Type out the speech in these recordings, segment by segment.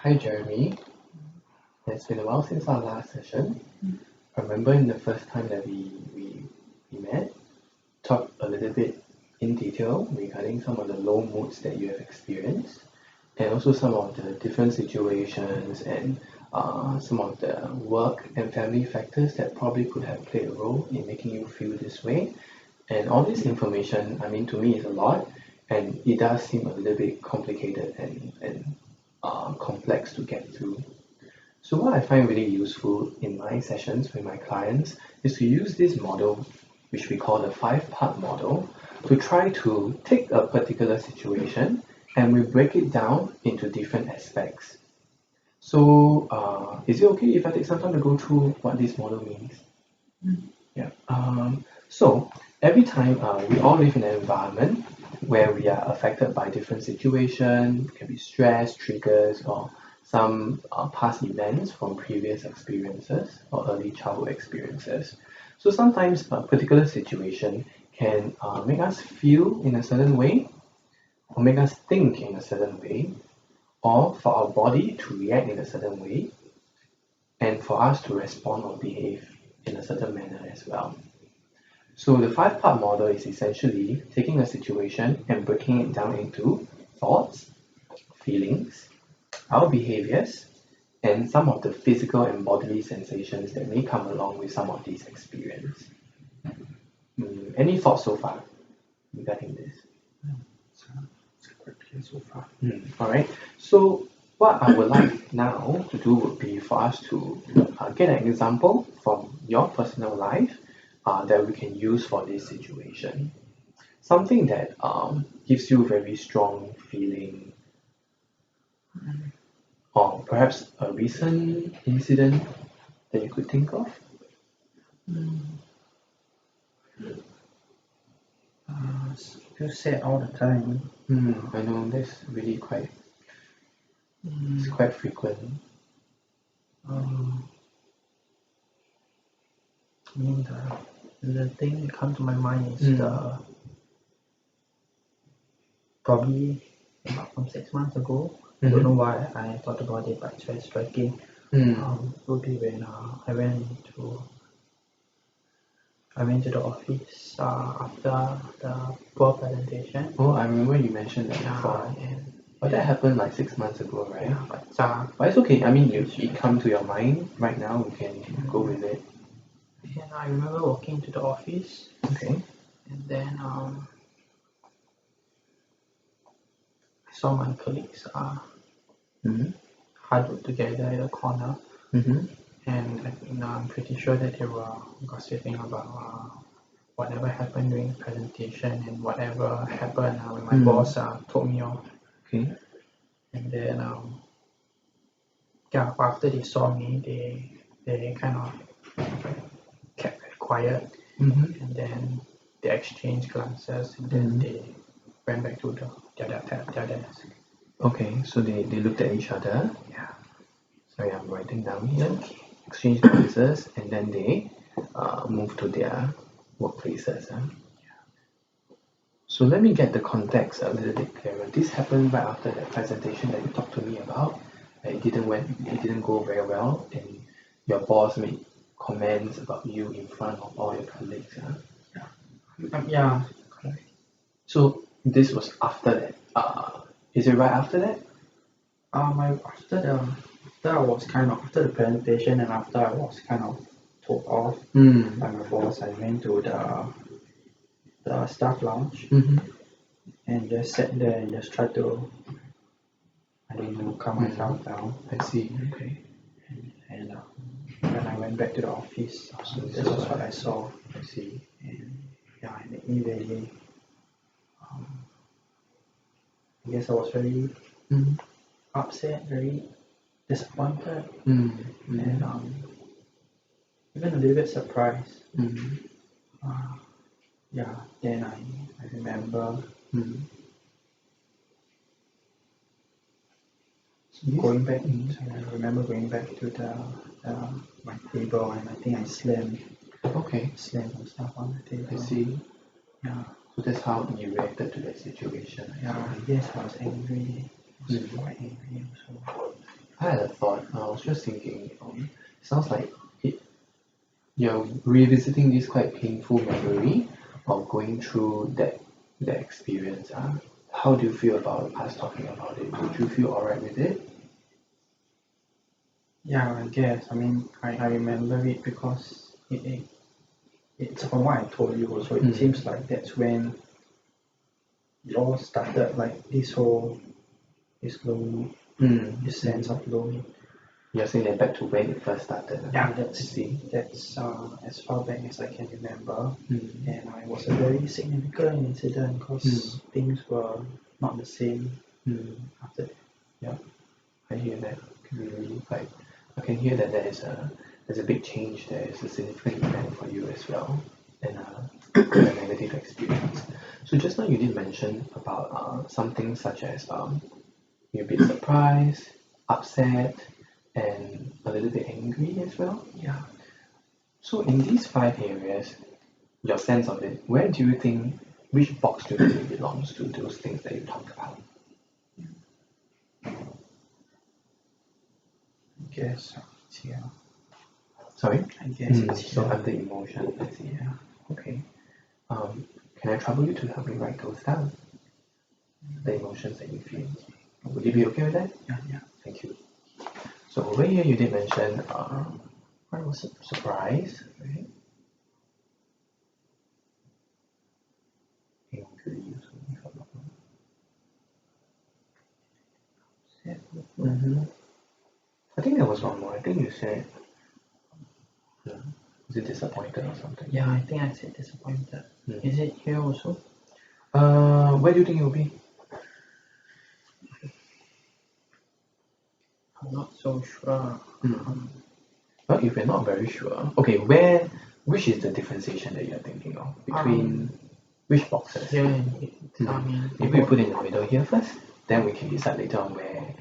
Hi Jeremy, it's been a while since our last session. I remember in the first time that we met, talked a little bit in detail regarding some of the low moods that you have experienced, and also some of the different situations and some of the work and family factors that probably could have played a role in making you feel this way. And all this information, I mean, to me is a lot, and it does seem a little bit complicated and complex to get through. So what I find really useful in my sessions with my clients is to use this model, which we call the five-part model, to try to take a particular situation and we break it down into different aspects. So is it okay if I take some time to go through what this model means? Yeah. So every time we all live in an environment where we are affected by different situations, can be stress, triggers, or some past events from previous experiences or early childhood experiences. So sometimes a particular situation can make us feel in a certain way, or make us think in a certain way, or for our body to react in a certain way, and for us to respond or behave in a certain manner as well. So the five-part model is essentially taking a situation and breaking it down into thoughts, feelings, our behaviors, and some of the physical and bodily sensations that may come along with some of these experiences. Any thoughts so far regarding this? It's quite clear so far. All right. So what I would like now to do would be for us to get an example from your personal life that we can use for this situation. Something that gives you very strong feeling, or perhaps a recent incident that you could think of. Feel sad all the time. I know that's really quite, it's quite frequent. I mean, the thing that comes to my mind is probably about from 6 months ago. I don't know why I thought about it, but it's very striking. Would be when I went to the office after the poor presentation. Oh, I remember you mentioned that before. But that happened like 6 months ago, right? Yeah, But it's okay. I mean, it come to your mind right now. We can go with it. and I remember walking to the office, Okay. and then I saw my colleagues huddled together in a corner, and I'm pretty sure that they were gossiping about whatever happened during the presentation and whatever happened when my boss told me off. Okay. And then after they saw me, they kind of kept very quiet, and then they exchanged glances, and then they went back to their desk. Okay, so they looked at each other. Yeah. Sorry, I'm writing down here. Exchange glances, and then they move to their workplaces. So let me get the context a little bit clearer. This happened right after that presentation that you talked to me about. It didn't go very well, and your boss made comments about you in front of all your colleagues. Yeah, correct. So this was after that. Is it right after that? After the presentation and after I was kind of told off by my boss, I went to the staff lounge and just sat there and just tried to, I don't know, calm myself down. I see. Okay. And when I went back to the office, this was what I saw. I see. And yeah, it made me really, I guess I was very upset, very disappointed, and even a little bit surprised. Yeah, then I remember going back. I remember going back to my table, and I think I slammed some stuff on the table. I see. Yeah. So that's how you reacted to that situation. Yeah, I guess I was angry. I was quite angry also. I had a thought. I was just thinking, sounds like you're revisiting this quite painful memory of going through that experience. How do you feel about us talking about it? Would you feel alright with it? Yeah, I guess. I mean, I remember it because it's from what I told you also. It seems like that's when it all started, like this lonely, this sense of lonely. You're saying that back to when it first started. Yeah, that's as far back as I can remember, and it was a very significant incident because things were not the same after that. Yeah, I hear that. Really, like I can hear that there's a big change. There is a significant event for you as well, and a negative experience. So just now you did mention about something such as you're a bit surprised, upset, and a little bit angry as well. Yeah. So in these 5 areas, your sense of it, where do you think, which box do you think it belongs to those things that you talked about? I guess it's here. Sorry? I guess it's here. So under emotion, I see. Yeah. Okay. Can I trouble you to help me write those down? The emotions that you feel. Would you be okay with that? Yeah. Thank you. So over here you did mention what was it? Surprise, right? Angry. I think there was one more. I think you said was it disappointed or something? Yeah, I think I said disappointed. Is it here also? Where do you think it will be? I'm not so sure. Well, if you're not very sure, okay, which is the differentiation that you're thinking of between which boxes? Here Maybe we put in the middle here first, then we can decide later on where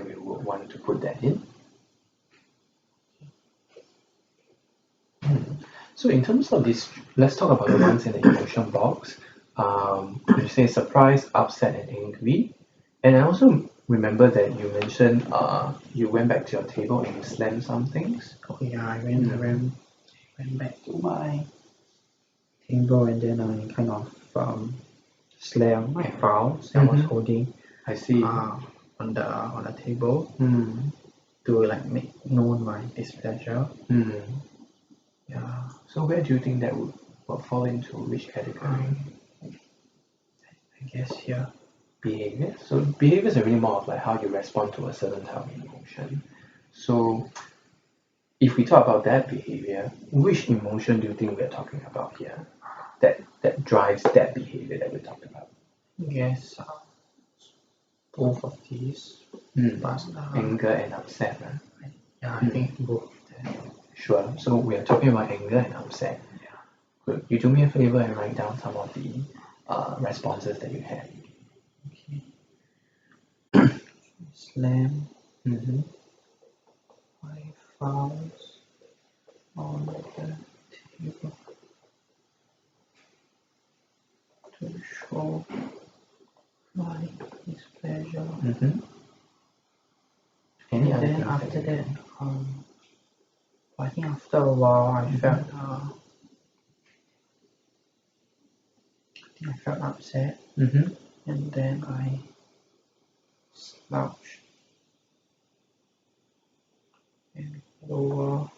we would want to put that in. So in terms of this, let's talk about the ones in the emotion box. You say surprise, upset, and angry. And I also remember that you mentioned you went back to your table and you slammed some things. Oh yeah, I went back to my table and then I kind of slammed my files I was holding. I see. On the table to like make known my displeasure. Yeah. So where do you think that would fall into which category? I guess here. Behavior. So behaviors are really more of like how you respond to a certain type of emotion. So if we talk about that behavior, which emotion do you think we're talking about here? That drives that behavior that we're talking about. Yes, both of these. But, anger and upset. Yeah, I think both of them. Sure. So we are talking about anger and upset. Yeah. Good. You do me a favor and write down some of the responses that you had. Okay. Slam. My files on the table to show my displeasure. And then after that, I think after a while I felt upset. And then I slouched and lower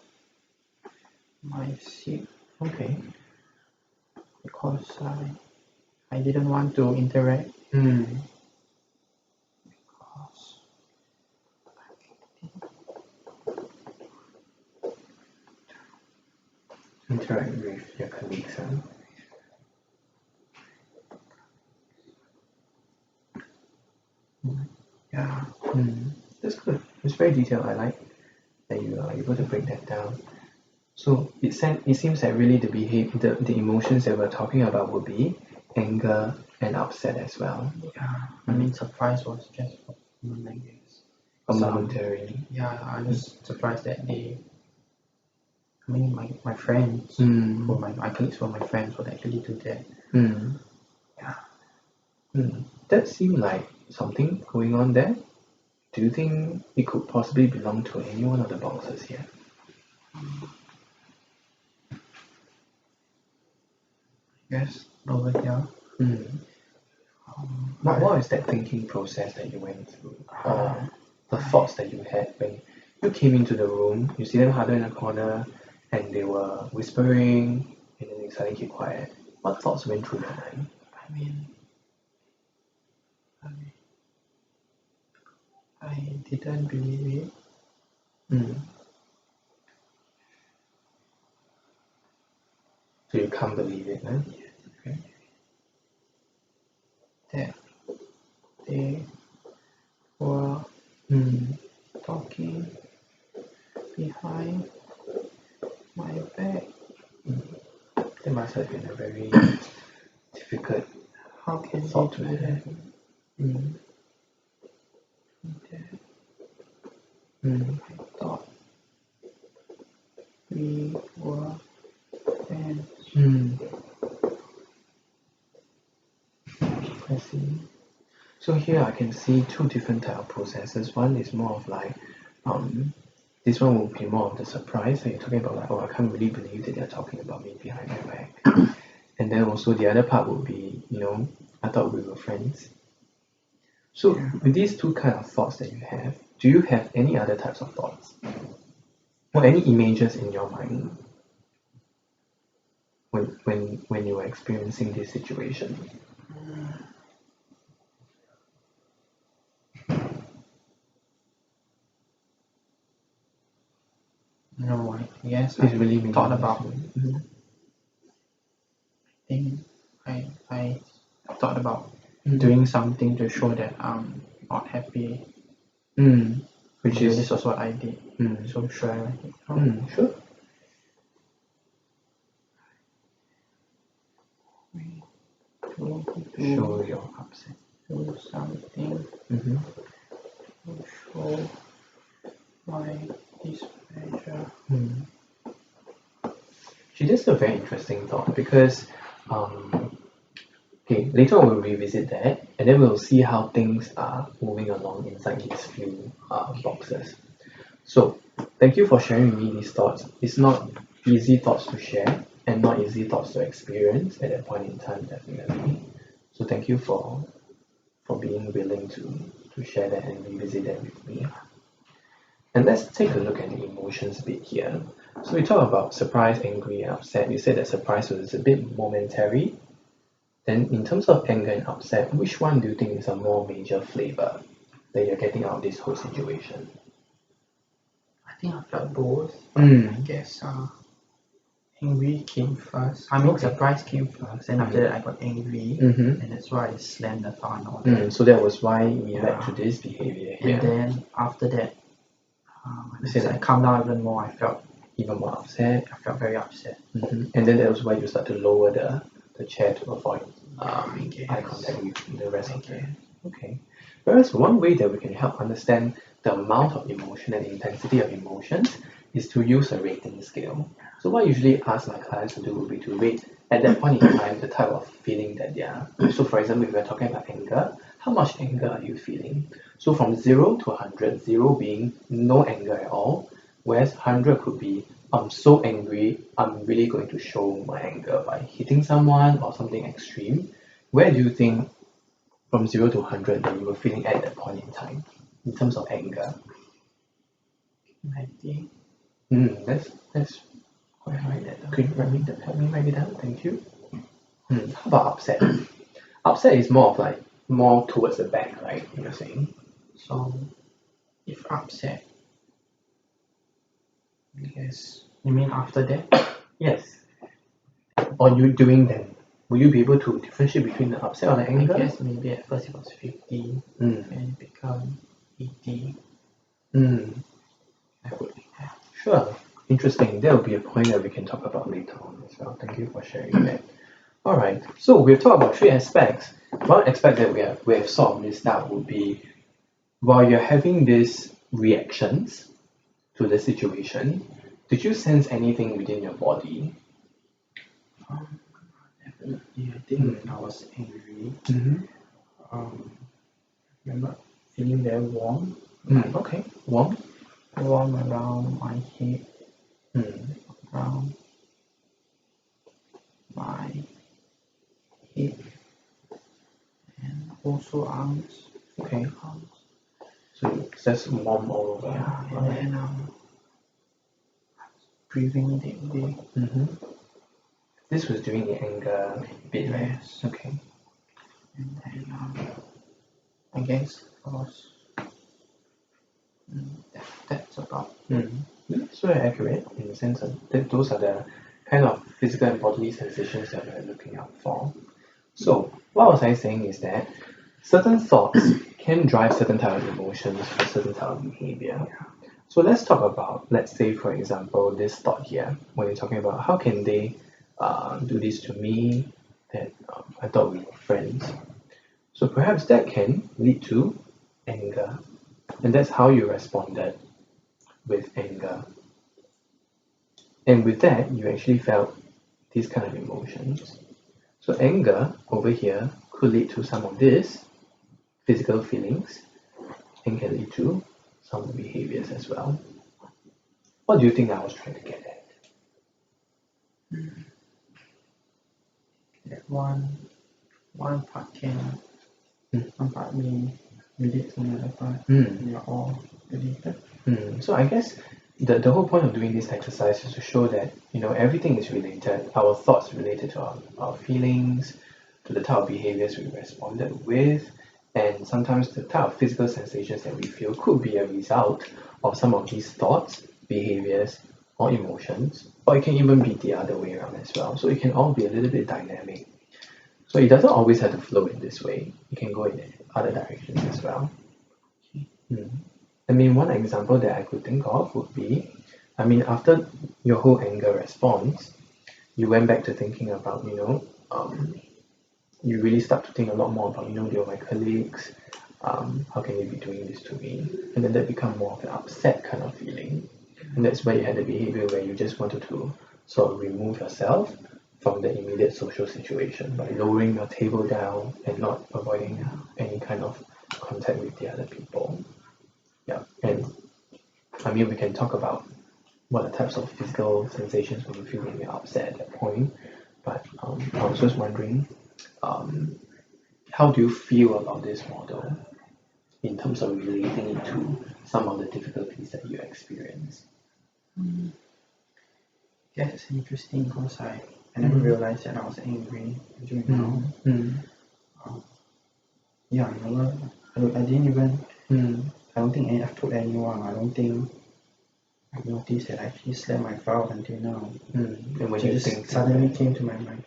my seat. Okay. Because I didn't want to interact. Because interact with your colleagues. Yeah. That's good. It's very detailed. I like that you are able to break that down. So it seems that really the emotions that we're talking about would be anger and upset as well. Yeah. I mean, surprise was just for a moment, I guess. A momentary. Yeah, I was surprised that my friends, my colleagues were my friends would actually do that. Yeah. That seemed like something going on there. do you think it could possibly belong to any one of the boxes here? Yes, over here. What was that thinking process that you went through? Or the thoughts that you had when you came into the room, you see them huddled in a corner and they were whispering and then they suddenly keep quiet. What thoughts went through your mind? I didn't believe it. So you can't believe it, huh? Okay. That they were talking behind my back. That must have been a very difficult How can they thought do to have. I thought we were friends. I see. So here I can see two different type of processes. One is more of like, this one will be more of the surprise. So you're talking about like, oh, I can't really believe that they're talking about me behind my back. And then also the other part would be, I thought we were friends. So with these two kind of thoughts that you have, do you have any other types of thoughts? Or any images in your mind when you were experiencing this situation? No, yes, It's I really thought meaningless. about I thought about doing something to show that I'm not happy. Which So is this was what I did. So sure. Sure. Show your upset. Do something to show my displeasure. See, this is a very interesting thought because, okay, later on we'll revisit that and then we'll see how things are moving along inside these few boxes. So, thank you for sharing with me these thoughts. It's not easy thoughts to share and not easy thoughts to experience at that point in time, definitely. So, thank you for being willing to share that and revisit that with me. And let's take a look at the emotions bit here. So we talk about surprise, angry, and upset. You said that surprise was a bit momentary. Then in terms of anger and upset, which one do you think is a more major flavor that you're getting out of this whole situation? I think I felt both. I guess angry came first. I mean, surprise came first, and after that I got angry, and that's why I slammed the door and all that. So that was why we led to this behavior here. And then after that, as I calmed down even more, I felt even more upset. I felt very upset. And then that was why you start to lower the chair to avoid eye contact with the rest of them. Okay. Whereas one way that we can help understand the amount of emotion and the intensity of emotions is to use a rating scale. So what I usually ask my clients to do would be to rate at that point in time the type of feeling that they are. So for example, if we're talking about anger, how much anger are you feeling? So from 0 to 100, 0 being no anger at all, whereas 100 could be I'm so angry, I'm really going to show my anger by hitting someone or something extreme. Where do you think from 0 to 100 that you were feeling at that point in time in terms of anger? 90. That's quite high. Could you help me write it down? Thank you. How about upset? Upset is more towards the back, right? You're saying. So if upset, yes. You mean after that? Yes. Or you doing them? Will you be able to differentiate between the upset or the anger? I guess maybe at first it was 50 and it become 80. I would think that. Sure. Interesting. That will be a point that we can talk about later on as well. Thank you for sharing that. Alright, so we've talked about three aspects. One aspect that we have sort of missed out would be while you're having these reactions to the situation, did you sense anything within your body? Definitely. I think when I was angry, I remember feeling very warm. Okay. Warm. Warm around my head, around my head, and also arms. Okay. Arms. So it's just warm all over. Yeah, and then breathing deeply. This was during the anger bit, right? Yes. Okay. And then I guess was that's about It's very accurate in the sense that those are the kind of physical and bodily sensations that we're looking out for. So what was I saying is that certain thoughts can drive certain type of emotions or certain type of behavior. So let's talk about, let's say for example, this thought here, when you're talking about how can they do this to me, that I thought we were friends. So perhaps that can lead to anger. And that's how you responded with anger. And with that, you actually felt these kind of emotions. So anger over here could lead to some of this physical feelings and can lead to some behaviors as well. What do you think I was trying to get at? that one part can one part may relate to another part. They are all related. So I guess the whole point of doing this exercise is to show that everything is related. Our thoughts related to our feelings, to the type of behaviors we responded with, and sometimes the type of physical sensations that we feel could be a result of some of these thoughts, behaviors, or emotions, or it can even be the other way around as well. So it can all be a little bit dynamic. So it doesn't always have to flow in this way. It can go in other directions as well. I mean, one example that I could think of would be, after your whole anger response, you went back to thinking about, you really start to think a lot more about, they were my colleagues, how can they be doing this to me? And then that become more of an upset kind of feeling. And that's where you had the behavior where you just wanted to sort of remove yourself from the immediate social situation by lowering your table down and not avoiding any kind of contact with the other people. Yeah, and we can talk about what are types of physical sensations when you feel when you're upset at that point. But I was just wondering, how do you feel about this model in terms of relating it to some of the difficulties that you experience? Yeah, it's interesting because I never realized that I was angry during now. Yeah, I didn't even. I don't think I've told anyone. I don't think I noticed that I actually slept my file until now. And when So you just think suddenly came to my mind.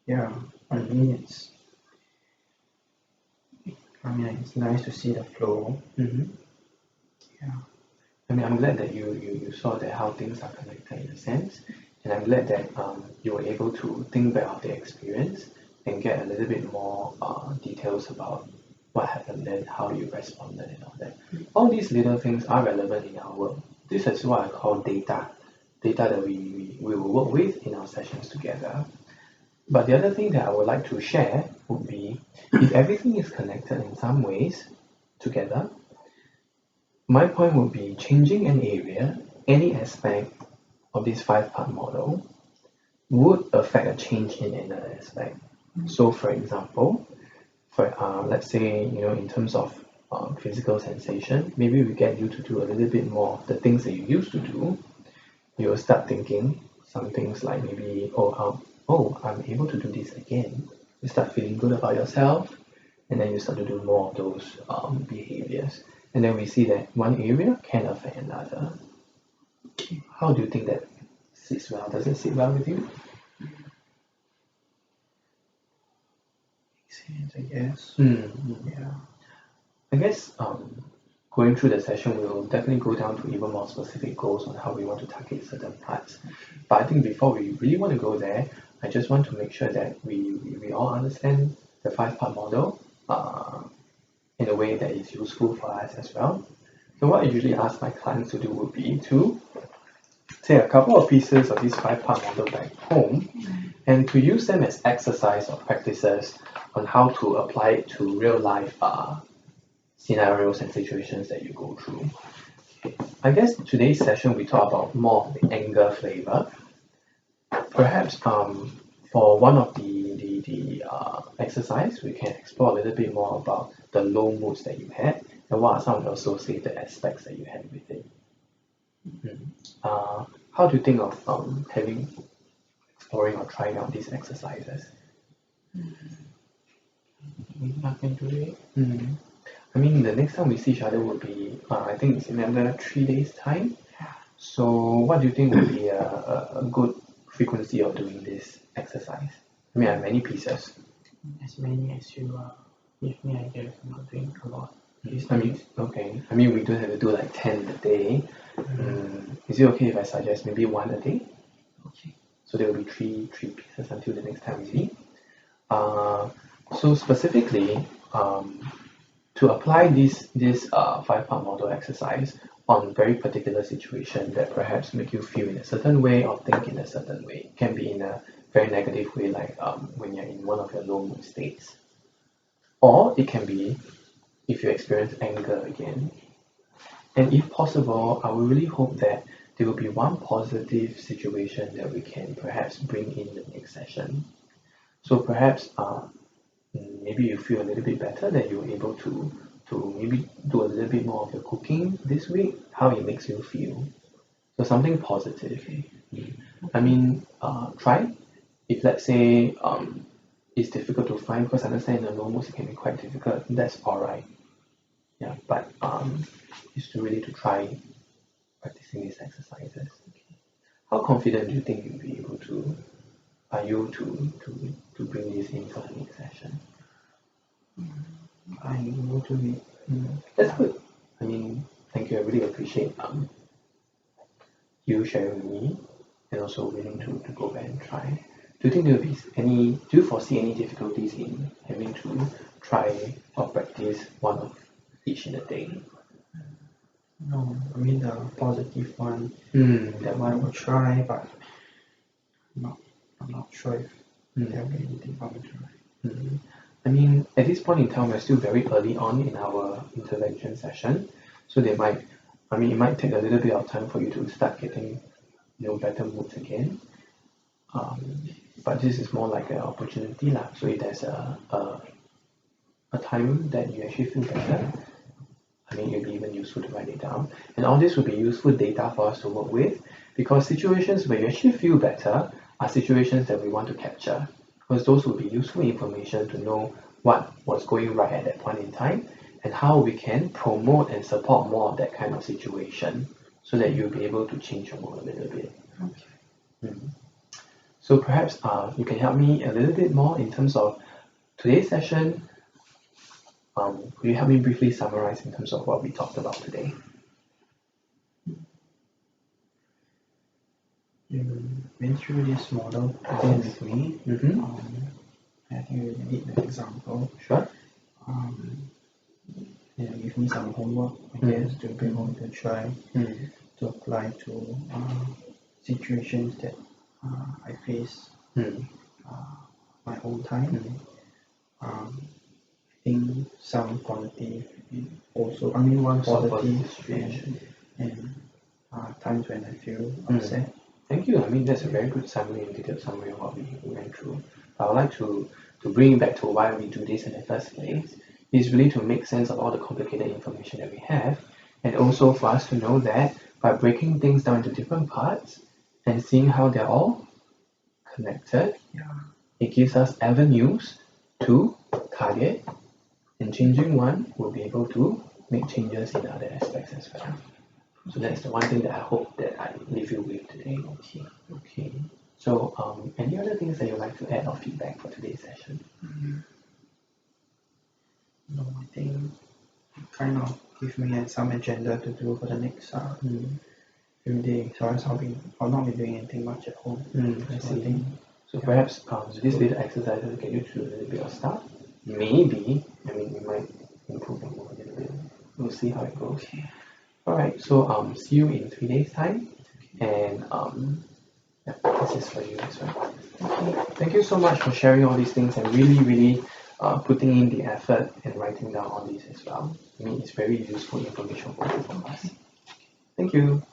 Yeah, it's it's nice to see the flow. Yeah. I'm glad that you saw that how things are connected in a sense, and I'm glad that you were able to think back of the experience and get a little bit more details about what happened and how you responded and all that. All these little things are relevant in our work. This is what I call data that we will work with in our sessions together. But the other thing that I would like to share would be if everything is connected in some ways together, my point would be changing an area, any aspect of this 5-part model would affect a change in another aspect. So for example, let's say, in terms of physical sensation, maybe we get you to do a little bit more of the things that you used to do. You'll start thinking some things like maybe, I'm able to do this again. You start feeling good about yourself, and then you start to do more of those behaviors. And then we see that one area can affect another. How do you think that sits well? Does it sit well with you? Makes sense, I guess. Yeah. I guess going through the session, we will definitely go down to even more specific goals on how we want to target certain parts. But I think before we really want to go there, I just want to make sure that we all understand the 5-part model in a way that is useful for us as well. So what I usually ask my clients to do would be to take a couple of pieces of this 5-part model back home and to use them as exercise or practices on how to apply it to real life scenarios and situations that you go through. I guess today's session we talk about more of the anger flavor. Perhaps for one of the exercise, we can explore a little bit more about the low moods that you had and what are some of the associated aspects that you had with it. How do you think of exploring or trying out these exercises? Nothing to it. I mean, the next time we see each other will be, I think it's in another 3 days' time. So, what do you think would be a good frequency of doing this exercise? I mean, I have many pieces. As many as you give me, I guess I'm not doing a lot. I mean, okay. I mean, we don't have to do like 10 a day. Is it okay if I suggest maybe 1 a day? Okay. So there will be three pieces until the next time we meet. So specifically, to apply this 5-part model exercise on very particular situation that perhaps make you feel in a certain way or think in a certain way. It can be in a very negative way, like when you're in one of your low mood states. Or it can be if you experience anger again. And if possible, I would really hope that there will be one positive situation that we can perhaps bring in the next session. So perhaps maybe you feel a little bit better that you're able to maybe do a little bit more of the cooking this week, how it makes you feel. So something positive. I mean, try. If let's say it's difficult to find, because I understand in the low moods it can be quite difficult, that's alright. Yeah, but it's really to try practicing these exercises. How confident do you think you'll be able to, are you to bring this in for the next session? I will do it. That's good. I mean, thank you. I really appreciate you sharing with me and also willing to go back and try. Do you think there will be do you foresee any difficulties in having to try or practice one of each in a day? No, I mean the positive one. That I will try, but I'm not sure if there will be anything for me to try. I mean, at this point in time, we're still very early on in our intervention session, so it might take a little bit of time for you to start getting, better moods again. But this is more like an opportunity lah. So if there's a time that you actually feel better, I mean, it'll be even useful to write it down. And all this will be useful data for us to work with, because situations where you actually feel better are situations that we want to capture, because those will be useful information to know what was going right at that point in time and how we can promote and support more of that kind of situation so that you'll be able to change your mood a little bit. Okay. So perhaps you can help me a little bit more in terms of today's session. Could you help me briefly summarize in terms of what we talked about today? You went through this model again with me. I think we did the example. Sure. Give me some homework, I guess, to be able to try to apply to situations that I face my own time. I think some positive also. I mean, one positive and times when I feel upset. Thank you. I mean, that's a very good summary and detailed summary of what we went through. I would like to bring it back to why we do this in the first place. It's really to make sense of all the complicated information that we have, and also for us to know that by breaking things down into different parts and seeing how they're all connected, it gives us avenues to target, and changing one will be able to make changes in other aspects as well. So that's the one thing that I hope that I leave you with today. Okay. So any other things that you'd like to add or feedback for today's session? No, I think you kind of give me some agenda to do for the next few days. So I'll not be doing anything much at home. I see. So perhaps this little exercise will get you through a little bit of stuff. Maybe, we might improve your mood a little bit. We'll see how it goes. Alright, so see you in 3 days time, and this is for you as well. Okay. Thank you so much for sharing all these things, and really putting in the effort and writing down all these as well. I mean, it's very useful information for both of us. Thank you.